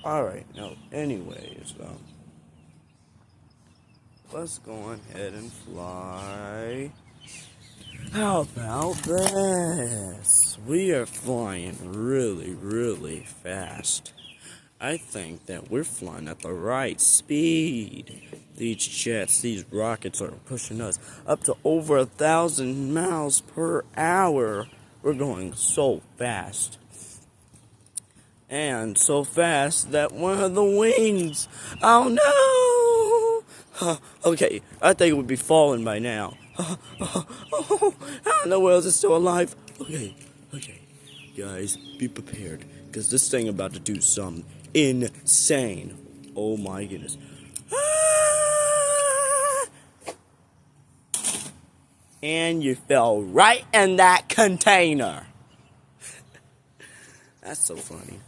Alright, no, anyways, let's go ahead and fly. How about this? We are flying really, really fast. I think that we're flying at the right speed. These jets, these rockets are pushing us up to over 1,000 miles per hour. We're going so fast. And so fast that one of the wings, oh no! Okay, I think it would be falling by now. How in the world is it still alive? Okay, guys, be prepared, because this thing about to do something insane. Oh my goodness. And you fell right in that container. That's so funny.